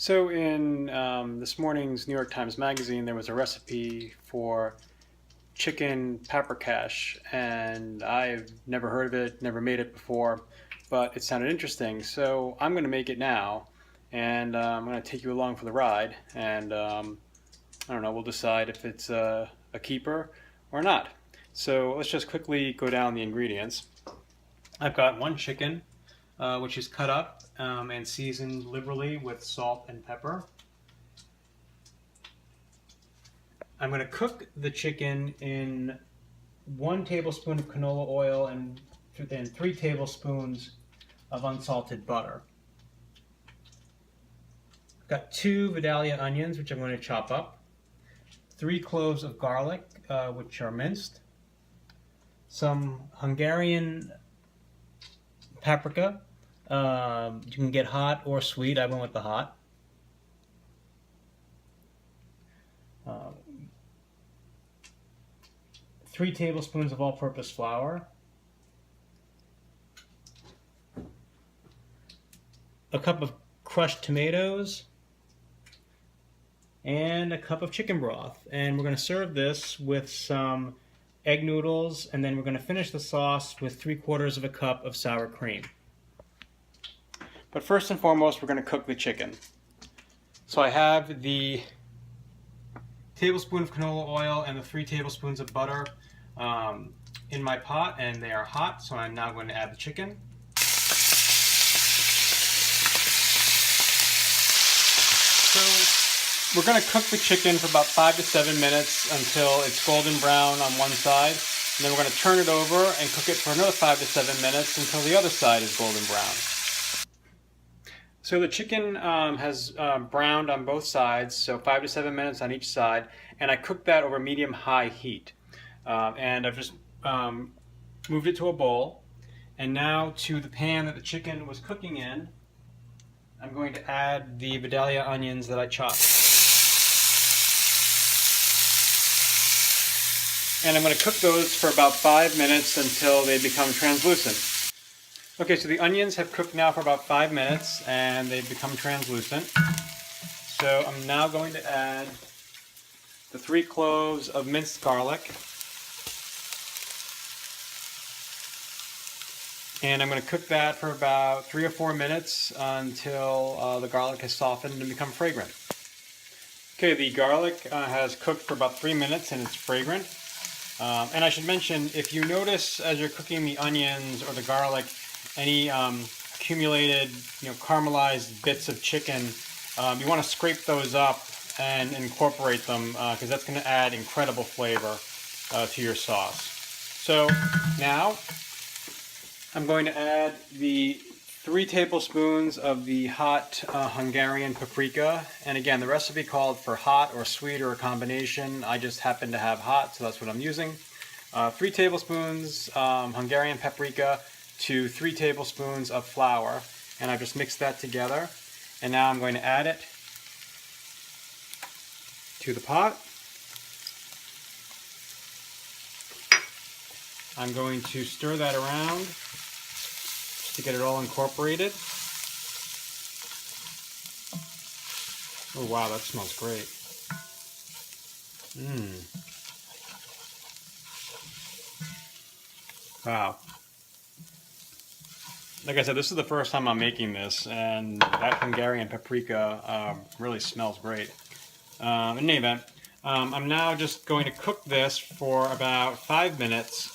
So in this morning's New York Times Magazine, there was a recipe for chicken paprikash, and I've never heard of it, never made it before, but it sounded interesting. So I'm going to make it now, and I'm going to take you along for the ride, and I don't know, we'll decide if it's a keeper or not. So let's just quickly go down the ingredients. I've got one chicken, which is cut up and seasoned liberally with salt and pepper. I'm going to cook the chicken in 1 tablespoon of canola oil and then 3 tablespoons of unsalted butter. I've got 2 Vidalia onions, which I'm going to chop up, 3 cloves of garlic, which are minced, some Hungarian paprika. You can get hot or sweet. I went with the hot. 3 tablespoons of all-purpose flour, a cup of crushed tomatoes, and a cup of chicken broth. And we're going to serve this with some egg noodles, and then we're going to finish the sauce with 3/4 of a cup of sour cream. But first and foremost, we're going to cook the chicken. So I have the tablespoon of canola oil and the 3 tablespoons of butter in my pot, and they are hot, so I'm now going to add the chicken. So we're going to cook the chicken for about 5 to 7 minutes until it's golden brown on one side, and then we're going to turn it over and cook it for another 5 to 7 minutes until the other side is golden brown. So the chicken has browned on both sides, so 5 to 7 minutes on each side, and I cooked that over medium-high heat. And I've just moved it to a bowl, and now to the pan that the chicken was cooking in, I'm going to add the Vidalia onions that I chopped. And I'm going to cook those for about 5 minutes until they become translucent. Okay, so the onions have cooked now for about 5 minutes and they've become translucent. So I'm now going to add the 3 cloves of minced garlic. And I'm going to cook that for about 3 or 4 minutes until the garlic has softened and become fragrant. Okay, the garlic has cooked for about 3 minutes and it's fragrant. And I should mention, if you notice as you're cooking the onions or the garlic, any accumulated, caramelized bits of chicken, you want to scrape those up and incorporate them because that's going to add incredible flavor to your sauce. So now I'm going to add the 3 tablespoons of the hot Hungarian paprika. And again, the recipe called for hot or sweet or a combination. I just happen to have hot, so that's what I'm using. 3 tablespoons Hungarian paprika to 3 tablespoons of flour, and I've just mixed that together, and now I'm going to add it to the pot. I'm going to stir that around just to get it all incorporated. Oh wow, that smells great. Wow. Like I said, this is the first time I'm making this, and that Hungarian paprika really smells great. In any event, I'm now just going to cook this for about 5 minutes,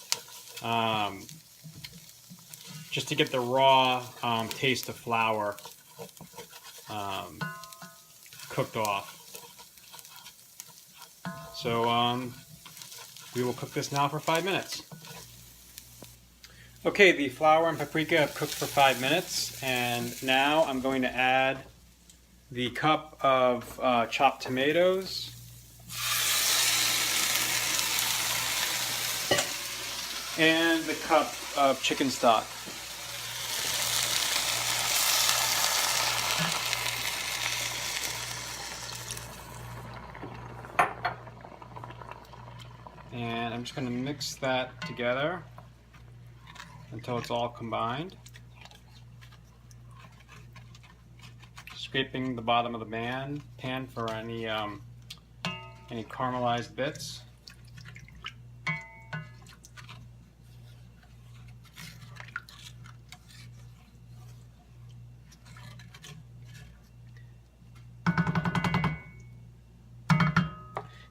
just to get the raw taste of flour cooked off. So we will cook this now for 5 minutes. Okay, the flour and paprika have cooked for 5 minutes, and now I'm going to add the cup of chopped tomatoes, and the cup of chicken stock. And I'm just going to mix that together until it's all combined. Just scraping the bottom of the pan for any caramelized bits.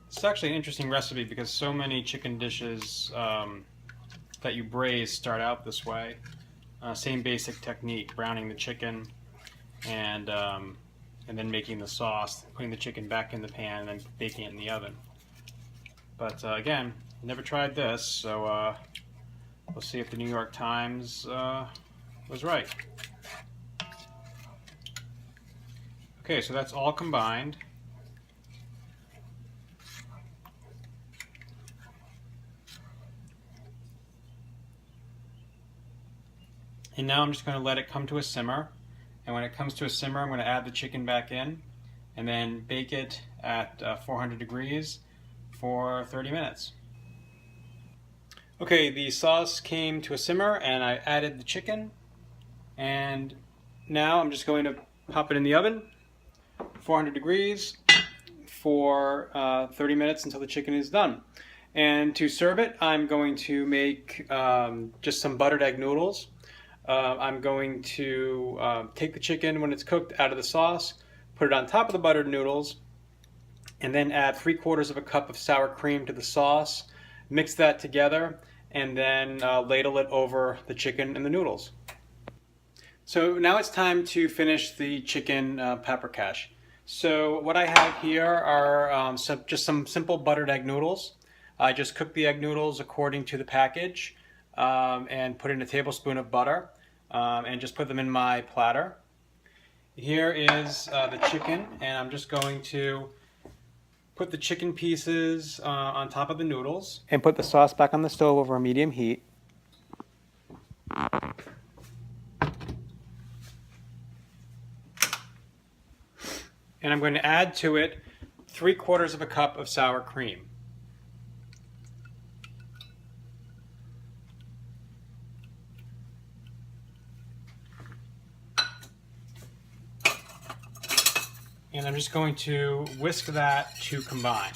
It's actually an interesting recipe because so many chicken dishes that you braise start out this way. Same basic technique: browning the chicken and then making the sauce, putting the chicken back in the pan, and then baking it in the oven. But again, never tried this, so we'll see if the New York Times was right. Okay, so that's all combined. And now I'm just going to let it come to a simmer. And when it comes to a simmer, I'm going to add the chicken back in and then bake it at 400 degrees for 30 minutes. Okay, the sauce came to a simmer and I added the chicken. And now I'm just going to pop it in the oven, 400 degrees for 30 minutes until the chicken is done. And to serve it, I'm going to make just some buttered egg noodles. I'm going to take the chicken when it's cooked out of the sauce, put it on top of the buttered noodles, and then add 3/4 of a cup of sour cream to the sauce, mix that together, and then ladle it over the chicken and the noodles. So now it's time to finish the chicken paprikash. So what I have here are just some simple buttered egg noodles. I just cooked the egg noodles according to the package and put in a tablespoon of butter and just put them in my platter. Here is the chicken, and I'm just going to put the chicken pieces on top of the noodles and put the sauce back on the stove over a medium heat. And I'm going to add to it 3/4 of a cup of sour cream. And I'm just going to whisk that to combine.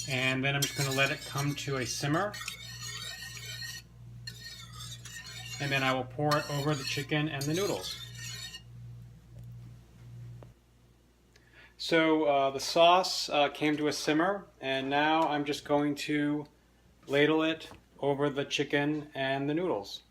And then I'm just going to let it come to a simmer. And then I will pour it over the chicken and the noodles. So the sauce came to a simmer, and now I'm just going to ladle it over the chicken and the noodles.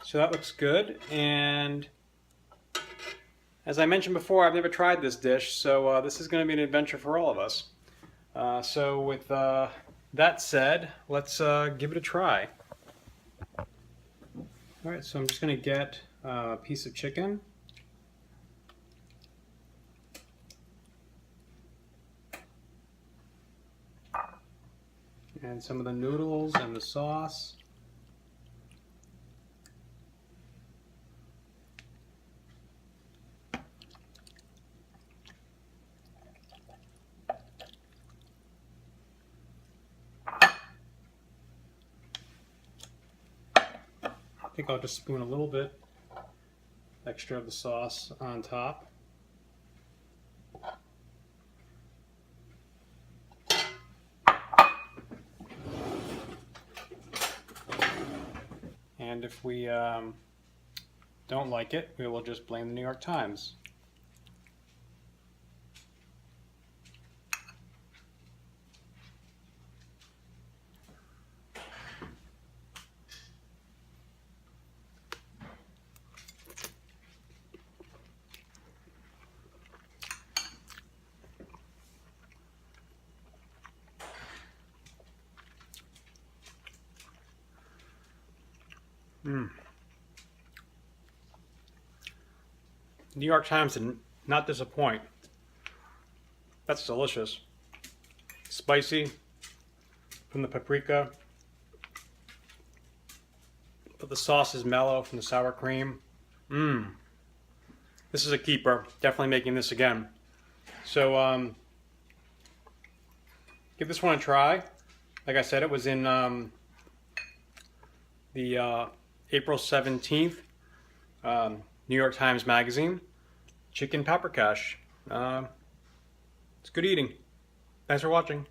So that looks good, and as I mentioned before, I've never tried this dish, so this is going to be an adventure for all of us. So with that said, let's give it a try. Alright, so I'm just going to get a piece of chicken. And some of the noodles and the sauce. I think I'll just spoon a little bit extra of the sauce on top. And if we don't like it, we will just blame the New York Times. New York Times did not disappoint. That's delicious. Spicy from the paprika. but the sauce is mellow from the sour cream. Mmm. This is a keeper. Definitely making this again. So, give this one a try. Like I said, it was in the April 17th New York Times Magazine. Chicken Paprikash. It's good eating. Thanks for watching.